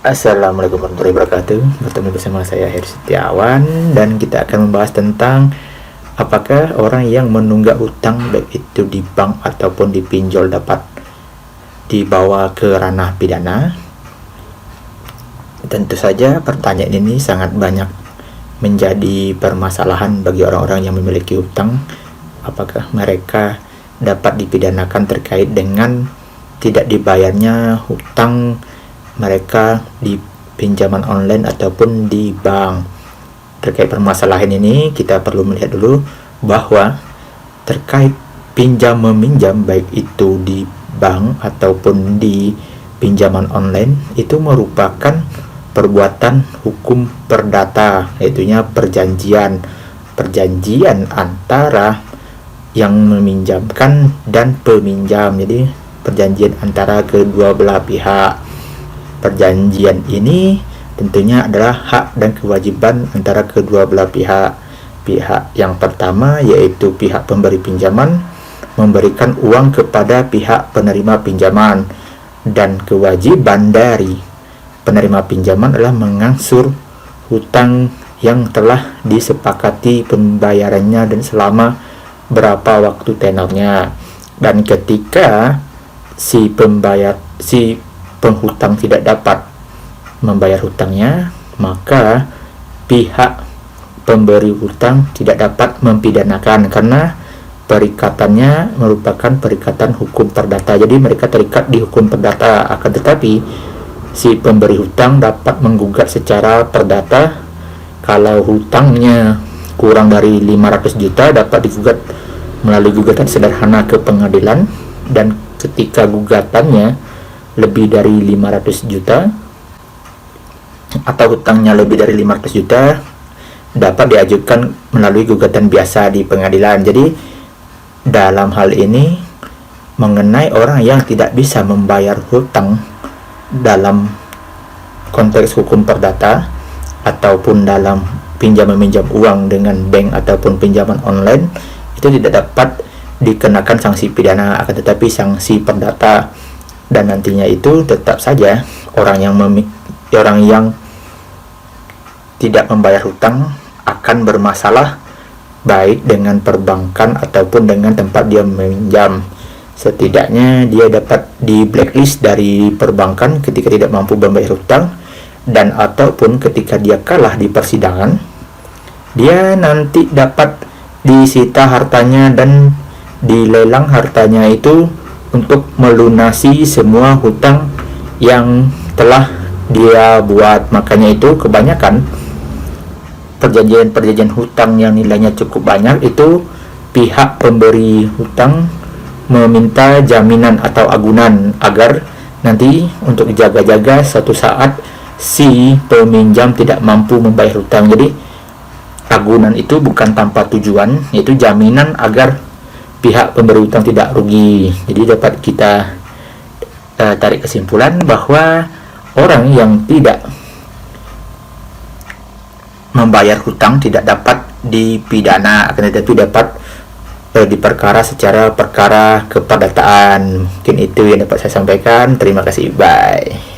Assalamualaikum warahmatullahi wabarakatuh. Bertemu bersama saya Heri Setiawan, dan kita akan membahas tentang apakah orang yang menunggak hutang baik itu di bank ataupun di pinjol dapat dibawa ke ranah pidana. Tentu saja pertanyaan ini sangat banyak menjadi permasalahan bagi orang-orang yang memiliki hutang. Apakah mereka dapat dipidanakan terkait dengan tidak dibayarnya hutang mereka di pinjaman online ataupun di bank. Terkait permasalahan ini, kita perlu melihat dulu bahwa terkait pinjam meminjam baik itu di bank ataupun di pinjaman online itu merupakan perbuatan hukum perdata, yaitunya perjanjian antara yang meminjamkan dan peminjam. Jadi perjanjian antara kedua belah pihak. Perjanjian ini tentunya adalah hak dan kewajiban antara kedua belah pihak. Pihak yang pertama yaitu pihak pemberi pinjaman memberikan uang kepada pihak penerima pinjaman, dan kewajiban dari penerima pinjaman adalah mengangsur hutang yang telah disepakati pembayarannya dan selama berapa waktu tenornya. Dan ketika si penghutang tidak dapat membayar hutangnya, maka pihak pemberi hutang tidak dapat mempidanakan karena perikatannya merupakan perikatan hukum perdata. Jadi mereka terikat di hukum perdata. Akan tetapi si pemberi hutang dapat menggugat secara perdata. Kalau hutangnya kurang dari 500 juta dapat digugat melalui gugatan sederhana ke pengadilan, dan ketika gugatannya lebih dari 500 juta atau hutangnya lebih dari 500 juta dapat diajukan melalui gugatan biasa di pengadilan. Jadi dalam hal ini mengenai orang yang tidak bisa membayar hutang dalam konteks hukum perdata ataupun dalam pinjam meminjam uang dengan bank ataupun pinjaman online, itu tidak dapat dikenakan sanksi pidana, akan tetapi sanksi perdata. Dan nantinya itu tetap saja orang yang tidak membayar hutang akan bermasalah baik dengan perbankan ataupun dengan tempat dia meminjam. Setidaknya dia dapat di blacklist dari perbankan ketika tidak mampu membayar hutang, dan ataupun ketika dia kalah di persidangan, dia nanti dapat disita hartanya dan dilelang hartanya itu untuk melunasi semua hutang yang telah dia buat. Makanya itu kebanyakan perjanjian hutang yang nilainya cukup banyak itu pihak pemberi hutang meminta jaminan atau agunan agar nanti untuk jaga-jaga suatu saat si peminjam tidak mampu membayar hutang. Jadi agunan itu bukan tanpa tujuan, yaitu jaminan agar pihak pemberi hutang tidak rugi. Jadi dapat kita tarik kesimpulan bahwa orang yang tidak membayar hutang tidak dapat dipidana, akan tetapi dapat diperkara secara perkara keperdataan. Mungkin itu yang dapat saya sampaikan. Terima kasih, bye.